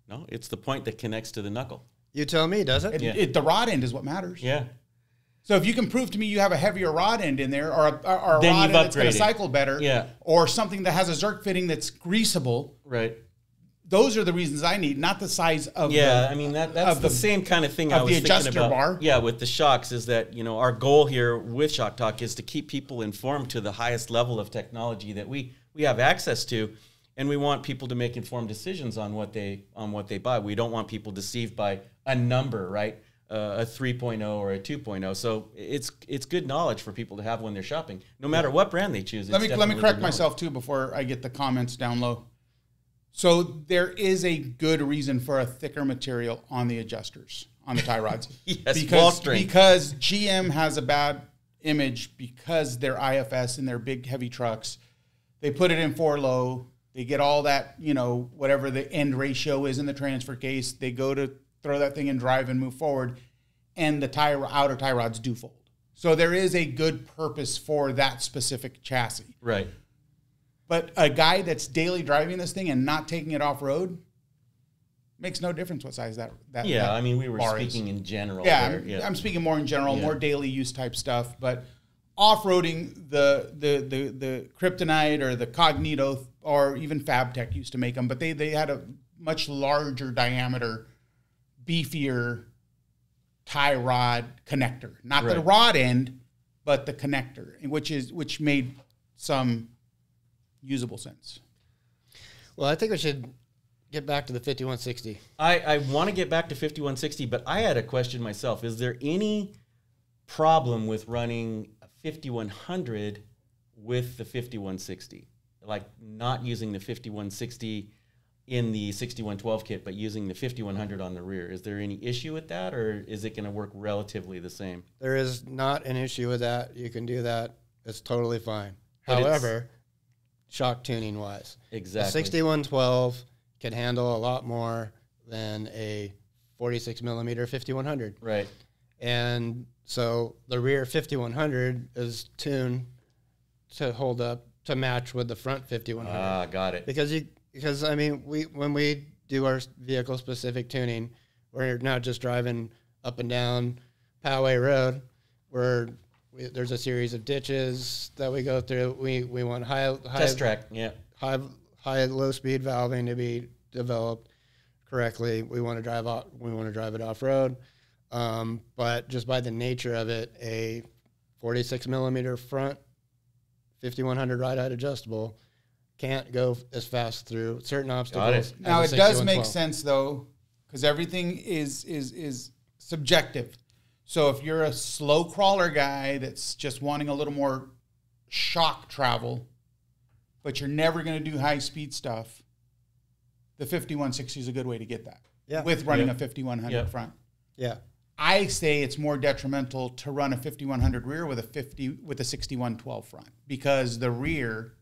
No, it's the point that connects to the knuckle. You tell me, does it? The rod end is what matters. Yeah. So if you can prove to me you have a heavier rod end in there, or a rod end that's going to cycle better, or something that has a Zerk fitting that's greasable, right? Those are the reasons I need, not the size of that's the same kind of thing I was thinking about. The adjuster bar. Yeah, with the shocks is that, our goal here with Shock Talk is to keep people informed to the highest level of technology that we have access to, and we want people to make informed decisions on what they buy. We don't want people deceived by a number, right? A 3.0 or a 2.0. So it's good knowledge for people to have when they're shopping, no matter what brand they choose. Let me correct myself too before I get the comments down low. So there is a good reason for a thicker material on the adjusters, on the tie rods. Yes, ball strength. Because GM has a bad image because they're IFS and they're big, heavy trucks. They put it in 4-low. They get all that, you know, whatever the end ratio is in the transfer case. They go to throw that thing and drive and move forward, and the outer tie rods do fold. So there is a good purpose for that specific chassis. Right. But a guy that's daily driving this thing and not taking it off-road makes no difference what size that Yeah, that I mean, we were bar speaking is. in general. Yeah, there. I'm speaking more in general, Yeah. more daily use type stuff. But off-roading, the Kryptonite or the Cognito or even Fabtech used to make them, but they had a much larger diameter, beefier tie rod connector. Not the rod end, but the connector, which made some usable sense. Well, I think we should get back to the 5160. I want to get back to 5160, but I had a question myself. Is there any problem with running a 5100 with the 5160? Like not using the 5160 in the 6112 kit, but using the 5100 on the rear. Is there any issue with that, or is it going to work relatively the same? There is not an issue with that. You can do that. It's totally fine. But However, shock tuning wise, Exactly. a 6112 can handle a lot more than a 46 millimeter 5100. Right. And so the rear 5100 is tuned to hold up to match with the front 5100. Ah, got it. Because I mean, when we do our vehicle specific tuning, we're not just driving up and down Poway Road. There's a series of ditches that we go through. We want high Test track, yeah. high low speed valving to be developed correctly. We want to drive it off road, but just by the nature of it, a 46 millimeter front 5100 ride height adjustable can't go as fast through certain obstacles. Now it does make sense though, because everything is subjective. So if you're a slow crawler guy that's just wanting a little more shock travel, but you're never going to do high speed stuff, the 5160 is a good way to get that. Yeah. With running a 5100 front. Yeah. I say it's more detrimental to run a 5100 rear with a 6112 front, because the rear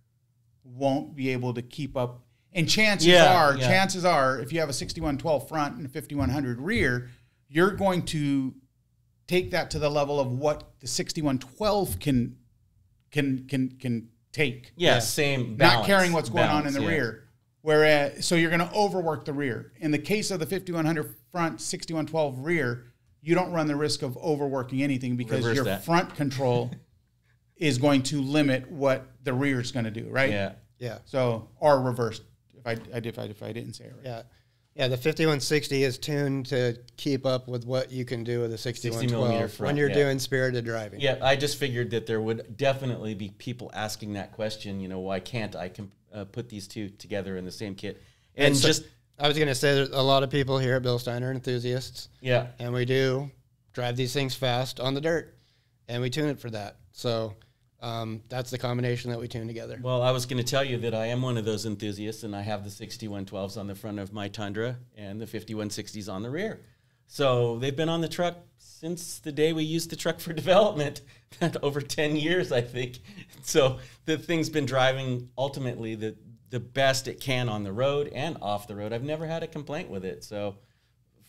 won't be able to keep up. And chances are, if you have a 6112 front and a 5100 rear, you're going to take that to the level of what the 6112 can take. Yeah, same balance. Not caring what's going on in the rear. Whereas, so you're going to overwork the rear. In the case of the 5100 front, 6112 rear, you don't run the risk of overworking anything, because your front control is going to limit what the rear is going to do, right? Yeah. Yeah. So, or reversed, if I didn't say it right. Yeah. Yeah, the 5160 is tuned to keep up with what you can do with a 6112 when you're doing spirited driving. Yeah, I just figured that there would definitely be people asking that question, you know, why can't I put these two together in the same kit? And so, just... I was going to say, there's a lot of people here at BILSTEIN are enthusiasts. Yeah. And we do drive these things fast on the dirt, and we tune it for that. So that's the combination that we tune together. Well, I was going to tell you that I am one of those enthusiasts, and I have the 6112s on the front of my Tundra and the 5160s on the rear. So they've been on the truck since the day we used the truck for development, over 10 years, I think. So the thing's been driving ultimately the best it can on the road and off the road. I've never had a complaint with it. So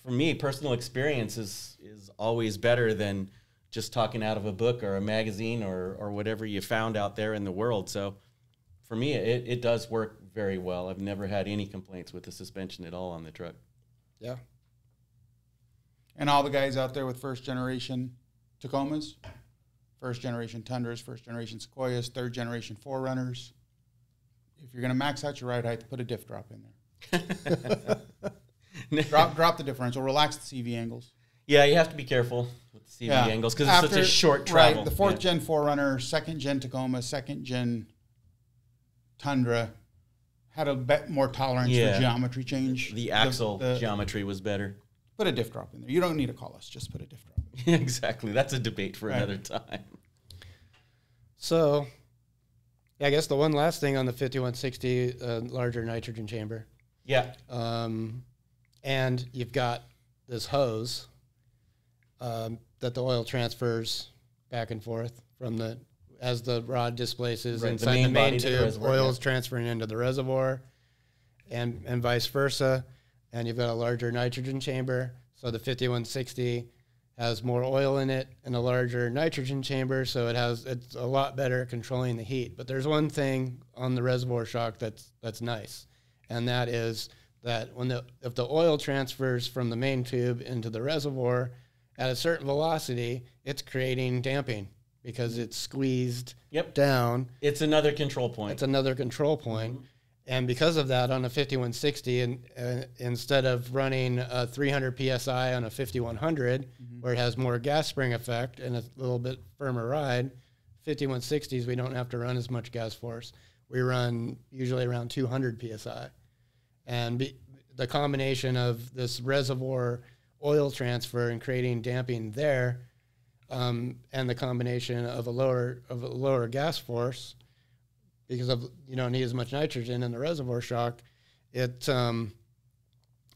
for me, personal experience is always better than just talking out of a book or a magazine or whatever you found out there in the world. So for me, it does work very well. I've never had any complaints with the suspension at all on the truck. Yeah. And all the guys out there with first generation Tacomas, first generation Tundras, first generation Sequoias, third generation 4Runners, if you're going to max out your ride height, put a diff drop in there. drop the differential, relax the CV angles. Yeah, you have to be careful with the CV angles because it's such a short travel. Right, the fourth gen 4Runner, second gen Tacoma, second gen Tundra had a bit more tolerance for geometry change. The axle geometry was better. Put a diff drop in there. You don't need to call us. Just put a diff drop in there. Exactly. That's a debate for another time. So... yeah, I guess the one last thing on the 5160, larger nitrogen chamber. Yeah. And you've got this hose, that the oil transfers back and forth from as the rod displaces Right, inside the main to the tube, reservoir, oil is transferring into the reservoir, and vice versa. And you've got a larger nitrogen chamber, so the 5160 has more oil in it and a larger nitrogen chamber, so it's a lot better at controlling the heat. But there's one thing on the reservoir shock that's nice, and that is that if the oil transfers from the main tube into the reservoir at a certain velocity, it's creating damping because it's squeezed down. It's another control point. It's another control point. Mm-hmm. And because of that, on a 5160, instead of running 300 PSI on a 5100, where it has more gas spring effect and a little bit firmer ride, 5160s, we don't have to run as much gas force. We run usually around 200 PSI. And the combination of this reservoir oil transfer and creating damping there, and the combination of a lower gas force, because you don't need as much nitrogen in the reservoir shock, it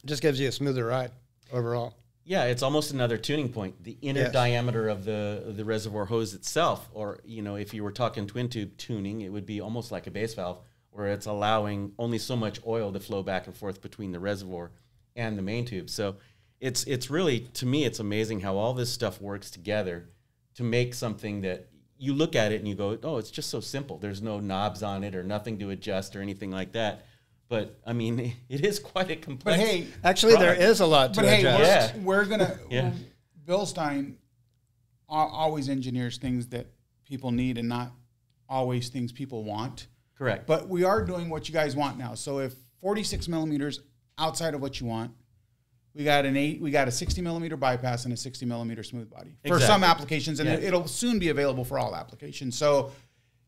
just gives you a smoother ride overall. Yeah, it's almost another tuning point. The inner diameter of the reservoir hose itself, or if you were talking twin tube tuning, it would be almost like a base valve, where it's allowing only so much oil to flow back and forth between the reservoir and the main tube. So it's really, to me, it's amazing how all this stuff works together to make something that you look at it and you go, oh, it's just so simple. There's no knobs on it or nothing to adjust or anything like that. But, I mean, it is quite a complex But, hey, actually, product. there is a lot to adjust. We're going to, BILSTEIN always engineers things that people need and not always things people want. Correct. But we are doing what you guys want now. So if 46 millimeters outside of what you want, we got a 60 millimeter bypass and a 60 millimeter smooth body for some applications, and it'll soon be available for all applications. So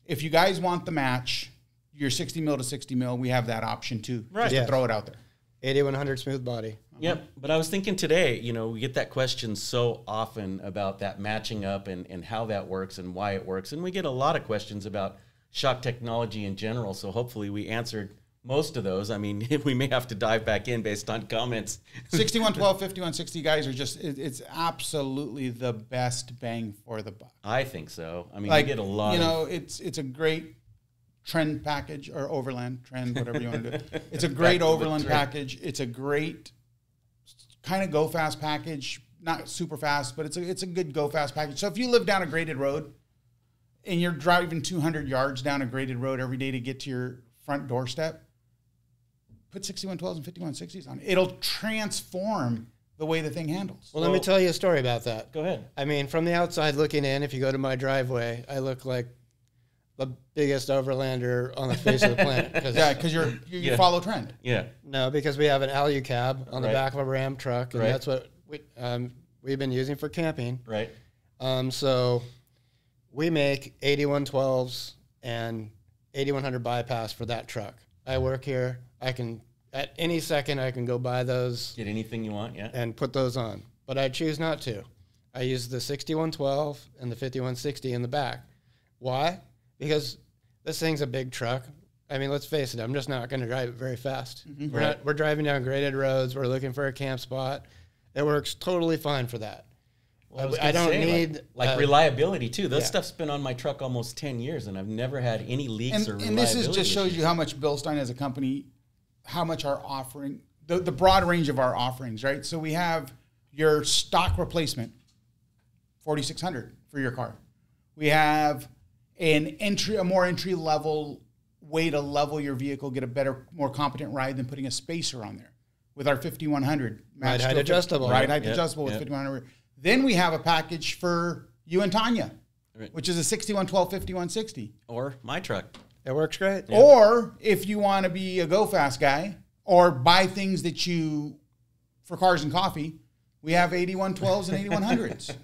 if you guys want the match, your 60 mil to 60 mil, we have that option too. Right. Just to throw it out there. 8100 smooth body. Yep. But I was thinking today, we get that question so often about that matching up and how that works and why it works. And we get a lot of questions about shock technology in general. So hopefully we answered most of those. I mean, we may have to dive back in based on comments. 6112, 5160 guys are it's absolutely the best bang for the buck. I think so. I mean, we get a lot it's a great trend package, or overland trend, whatever you want to do. It's a great overland package. It's a great kind of go fast package, not super fast, but it's a good go fast package. So if you live down a graded road and you're driving 200 yards down a graded road every day to get to your front doorstep, put 6112s and 5160s on. It'll transform the way the thing handles. Well, let me tell you a story about that. Go ahead. I mean, from the outside looking in, if you go to my driveway, I look like the biggest overlander on the face of the planet. Because you follow trend. Yeah. No, because we have an alu cab on the back of a Ram truck, and that's what we've been using for camping. Right. So we make 8112s and 8100 bypass for that truck. I work here. I can, at any second, I can go buy those. Get anything you want, and put those on. But I choose not to. I use the 6112 and the 5160 in the back. Why? Because this thing's a big truck. I mean, let's face it, I'm just not going to drive it very fast. Mm-hmm. We're driving down graded roads. We're looking for a camp spot. It works totally fine for that. Well, I don't need reliability too. That stuff's been on my truck almost 10 years, and I've never had any leaks or reliability. And this just shows you how much BILSTEIN as a company, how much our offering, the broad range of our offerings, right? So we have your stock replacement, 4600 for your car. We have a more entry level way to level your vehicle, get a better, more competent ride than putting a spacer on there with our 5100 ride height adjustable. Ride height adjustable with 5100. Then we have a package for you and Tanya, which is a 6112 5160. Or my truck. It works great. Yeah. Or if you want to be a go fast guy or buy things that for cars and coffee, we have 8112s and 8100s.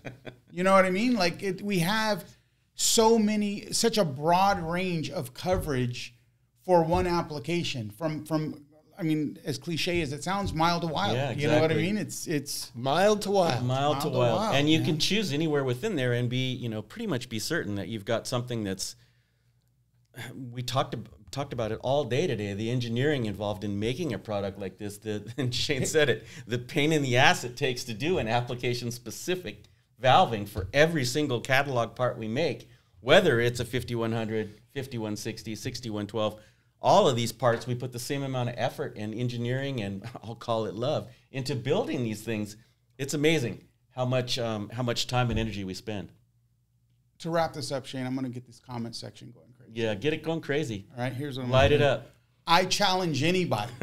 You know what I mean? We have such a broad range of coverage for one application from I mean, as cliche as it sounds, mild to wild. Yeah, exactly. You know what I mean? It's mild to wild. Mild to wild. And you can choose anywhere within there and be, pretty much be certain that you've got something that's, we talked about it all day today, the engineering involved in making a product like this, and Shane said it, the pain in the ass it takes to do an application specific valving for every single catalog part we make, whether it's a 5100, 5160, 6112. All of these parts, we put the same amount of effort and engineering, and I'll call it love, into building these things. It's amazing how much time and energy we spend. To wrap this up, Shane, I'm going to get this comment section going crazy. Yeah, get it going crazy. All right, here's what I'm Light gonna it do. up. I challenge anybody.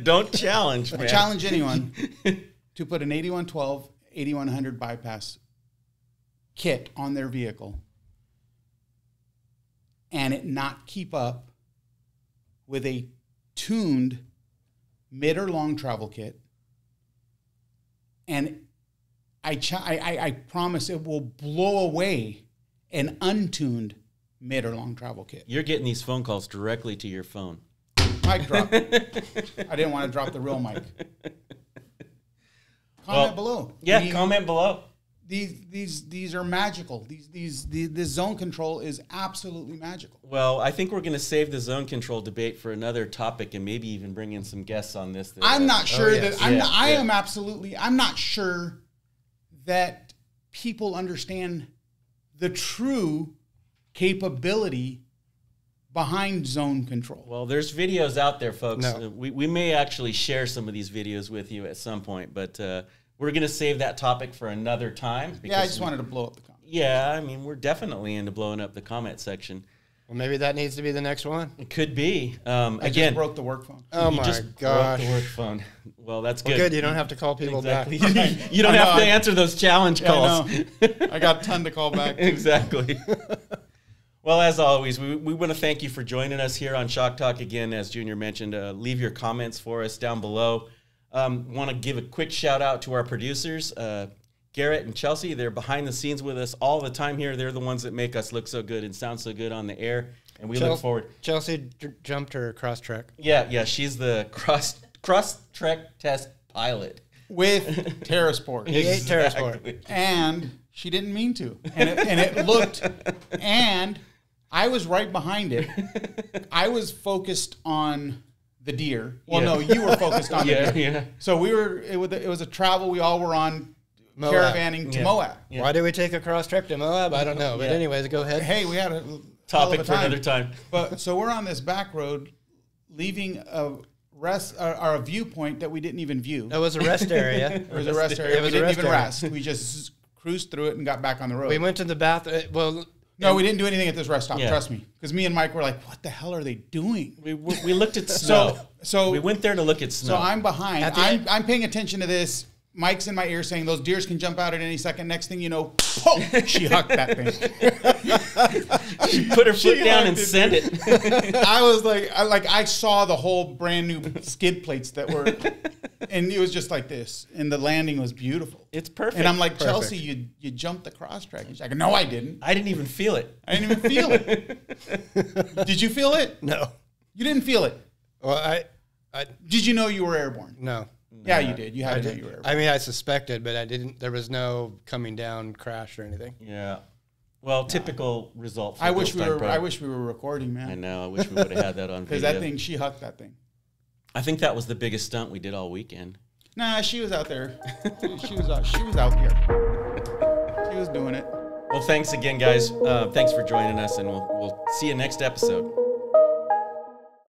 Don't challenge, man. I challenge anyone to put an 8112, 8100 bypass kit on their vehicle and it not keep up with a tuned mid or long travel kit. And I promise it will blow away an untuned mid or long travel kit. You're getting these phone calls directly to your phone. Mic drop. I didn't want to drop the real mic. Comment below. Yeah, comment below. These are magical. This zone control is absolutely magical. Well, I think we're going to save the zone control debate for another topic, and maybe even bring in some guests on this. I'm not sure that I'm not sure that people understand the true capability behind zone control. Well, there's videos out there, folks. No. We may actually share some of these videos with you at some point, but we're going to save that topic for another time. Yeah, I just wanted to blow up the comment. Yeah, I mean, we're definitely into blowing up the comment section. Well, maybe that needs to be the next one. It could be. I just broke the work phone. Oh You my just gosh. broke the work phone. Well, that's good. Well, good. You don't have to call people Exactly. back. You don't I know, have to answer those challenge calls. I know. I got a ton to call back. Exactly. Well, as always, we want to thank you for joining us here on Shock Talk. Again, as Junior mentioned, leave your comments for us down below. Want to give a quick shout out to our producers, Garrett and Chelsea. They're behind the scenes with us all the time here. They're the ones that make us look so good and sound so good on the air. And we look forward. Chelsea jumped her cross track. Yeah, she's the cross track test pilot. With Terrasport. He ate Terrasport. And she didn't mean to. And it looked, and I was right behind it. I was focused on the deer. Well, no, you were focused on the deer. Yeah. So it was a travel we all were on, Moab. caravanning to Moab. Yeah. Why did we take a cross trek to Moab? I don't know. But anyways, go ahead. Hey, we had a Topic for another time. But so we're on this back road, leaving a viewpoint that we didn't even view. That was a rest area. It was a rest area. It was We a didn't rest even area. rest. We just cruised through it and got back on the road. We went to the bathroom. Well, No, we didn't do anything at this rest stop. Yeah. Trust me, because me and Mike were like, "What the hell are they doing?" We looked at snow. So we went there to look at snow. So I'm behind. At the I'm paying attention to this. Mike's in my ear saying those deers can jump out at any second. Next thing you know, oh, she hucked that thing. She put her foot down and hucked it, sent it. I was I saw the whole brand new skid plates that were, and it was just like this. And the landing was beautiful. It's perfect. And I'm like, Perfect. Chelsea, you jumped the cross track. She's like, no, I didn't. I didn't even feel it. I didn't even feel it. Did you feel it? no. You didn't feel it. Well, I Did you know you were airborne? no. Yeah, you did. You had to know you were airborne. I mean, I suspected, but I didn't. There was no coming down crash or anything. Yeah. Well, typical result. For I wish Bilstein Pro. I wish we were recording, man. I know. I wish we would have had that on Because video. that thing, she hucked that thing. I think that was the biggest stunt we did all weekend. Nah, she was out there. She was out here. She was doing it. Well, thanks again, guys. Thanks for joining us, and we'll see you next episode.